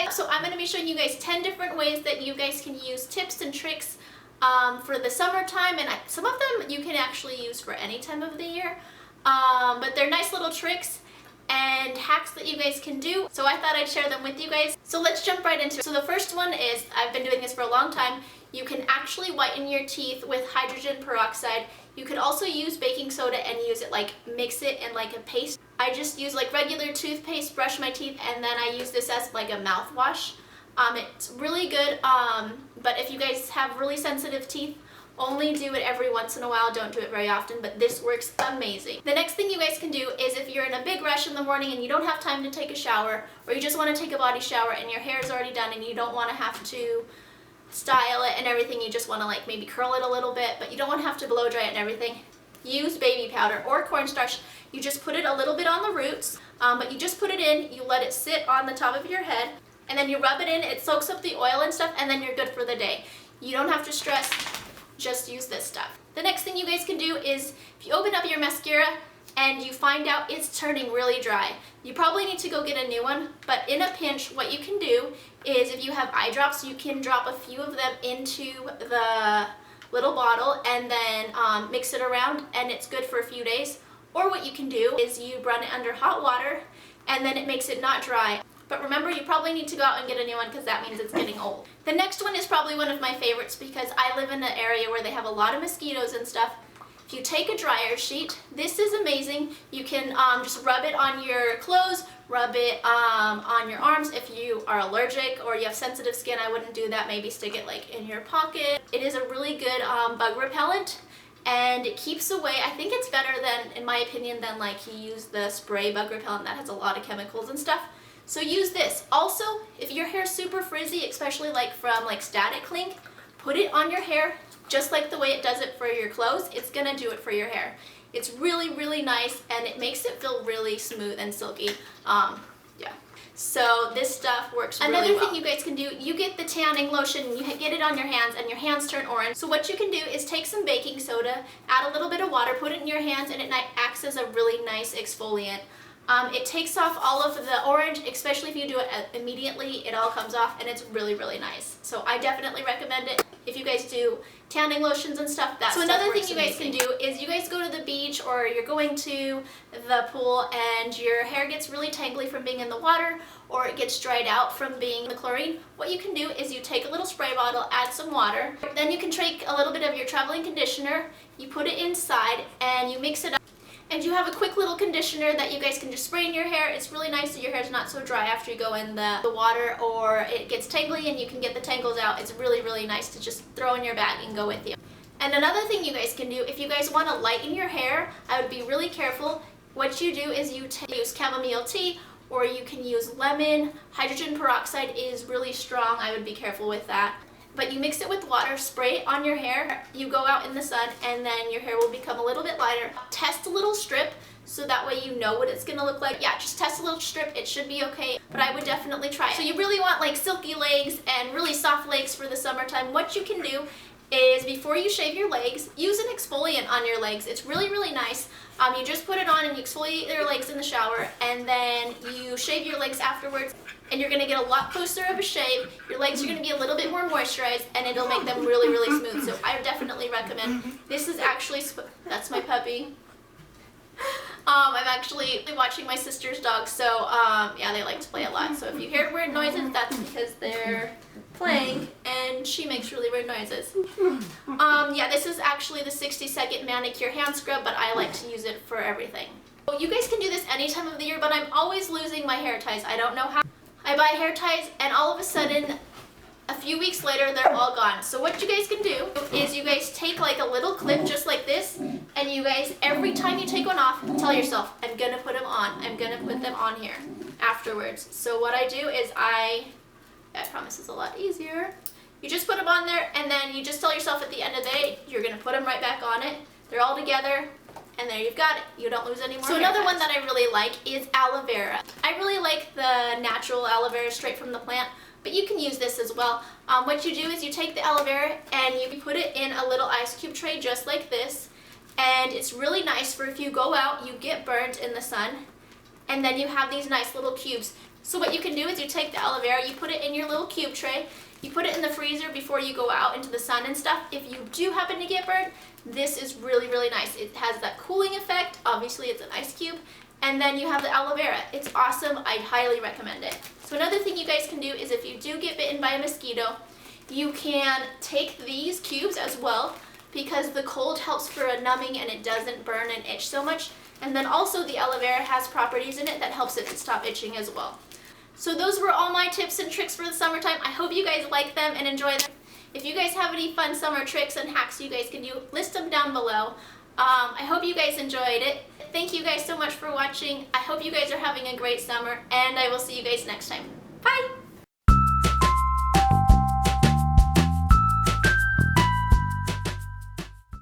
guys, so I'm going to be showing you guys 10 different ways that you guys can use tips and tricks for the summertime, and some of them you can actually use for any time of the year, but they're nice little tricks and hacks that you guys can do, so I thought I'd share them with you guys. So let's jump right into it. So the first one is, I've been doing this for a long time, you can actually whiten your teeth with hydrogen peroxide. You could also use baking soda and use it, like mix it in like a paste. I just use like regular toothpaste, brush my teeth, and then I use this as like a mouthwash. It's really good, but if you guys have really sensitive teeth, only do it every once in a while, don't do it very often, but this works amazing. The next thing you guys can do is, if you're in a big rush in the morning and you don't have time to take a shower, or you just want to take a body shower and your hair is already done and you don't want to have to style it and everything, you just want to like maybe curl it a little bit, but you don't want to have to blow dry it and everything, use baby powder or cornstarch. You just put it a little bit on the roots, but you just put it in, you let it sit on the top of your head, and then you rub it in, it soaks up the oil and stuff, and then you're good for the day. You don't have to stress, just use this stuff. The next thing you guys can do is, if you open up your mascara and you find out it's turning really dry, you probably need to go get a new one, but in a pinch, what you can do is, if you have eye drops, you can drop a few of them into the little bottle and then mix it around, and it's good for a few days. Or what you can do is you run it under hot water, and then it makes it not dry. But remember, you probably need to go out and get a new one, because that means it's getting old. The next one is probably one of my favorites, because I live in an area where they have a lot of mosquitoes and stuff. If you take a dryer sheet, this is amazing. You can just rub it on your clothes, rub it on your arms. If you are allergic or you have sensitive skin, I wouldn't do that. Maybe stick it like in your pocket. It is a really good bug repellent, and it keeps away, I think it's better than, in my opinion, than like you use the spray bug repellent that has a lot of chemicals and stuff. So use this. Also, if your hair's super frizzy, especially like from like static cling, put it on your hair just like the way it does it for your clothes. It's gonna do it for your hair. It's really, really nice, and it makes it feel really smooth and silky. Yeah. So this stuff works really well. Another thing you guys can do, you get the tanning lotion, you get it on your hands, and your hands turn orange. So what you can do is take some baking soda, add a little bit of water, put it in your hands, and it acts as a really nice exfoliant. It takes off all of the orange, especially if you do it immediately. It all comes off, and it's really, really nice. So I definitely recommend it. If you guys do tanning lotions and stuff, that's so another thing you guys can do is, you guys go to the beach or you're going to the pool and your hair gets really tangly from being in the water, or it gets dried out from being the chlorine. What you can do is you take a little spray bottle, add some water, then you can take a little bit of your traveling conditioner, you put it inside, and you mix it up. And you have a quick little conditioner that you guys can just spray in your hair. It's really nice that your hair's not so dry after you go in the water, or it gets tangly and you can get the tangles out. It's really, really nice to just throw in your bag and go with you. And another thing you guys can do, if you guys want to lighten your hair, I would be really careful. What you do is you use chamomile tea, or you can use lemon. Hydrogen peroxide is really strong. I would be careful with that. But you mix it with water, spray it on your hair, you go out in the sun, and then your hair will become a little bit lighter. Test a little strip, so that way you know what it's gonna look like. Yeah, just test a little strip, it should be okay, but I would definitely try it. So you really want like silky legs and really soft legs for the summertime. What you can do is, before you shave your legs, use an exfoliant on your legs. It's really, really nice. You just put it on and you exfoliate your legs in the shower, and then you shave your legs afterwards, and you're gonna get a lot closer of a shave. Your legs are gonna be a little bit more moisturized, and it'll make them really, really smooth. So I definitely recommend. This is actually, that's my puppy. I'm actually watching my sister's dog, so yeah, they like to play a lot. So if you hear weird noises, that's because they're playing, and she makes really weird noises. Yeah, this is actually the 60-second manicure hand scrub, but I like to use it for everything. So you guys can do this any time of the year, but I'm always losing my hair ties. I don't know how. I buy hair ties, and all of a sudden, a few weeks later, they're all gone. So what you guys can do is, you guys take like a little clip just like this, and you guys, every time you take one off, tell yourself, I'm gonna put them on. I'm gonna put them on here afterwards. So what I do is I promise it's a lot easier. You just put them on there, and then you just tell yourself at the end of the day, you're gonna put them right back on it. They're all together, and there you've got it. You don't lose any more hair. So another one that I really like is aloe vera. I really like the natural aloe vera straight from the plant, but you can use this as well. What you do is you take the aloe vera and you put it in a little ice cube tray just like this, and it's really nice for if you go out, you get burnt in the sun, and then you have these nice little cubes. So what you can do is you take the aloe vera, you put it in your little cube tray, you put it in the freezer before you go out into the sun and stuff. If you do happen to get burnt, this is really, really nice. It has that cooling effect. Obviously, it's an ice cube. And then you have the aloe vera. It's awesome. I'd highly recommend it. So another thing you guys can do is if you do get bitten by a mosquito, you can take these cubes as well, because the cold helps for a numbing and it doesn't burn and itch so much. And then also the aloe vera has properties in it that helps it to stop itching as well. So those were all my tips and tricks for the summertime. I hope you guys like them and enjoy them. If you guys have any fun summer tricks and hacks you guys can do, list them down below. I hope you guys enjoyed it. Thank you guys so much for watching. I hope you guys are having a great summer, and I will see you guys next time. Bye!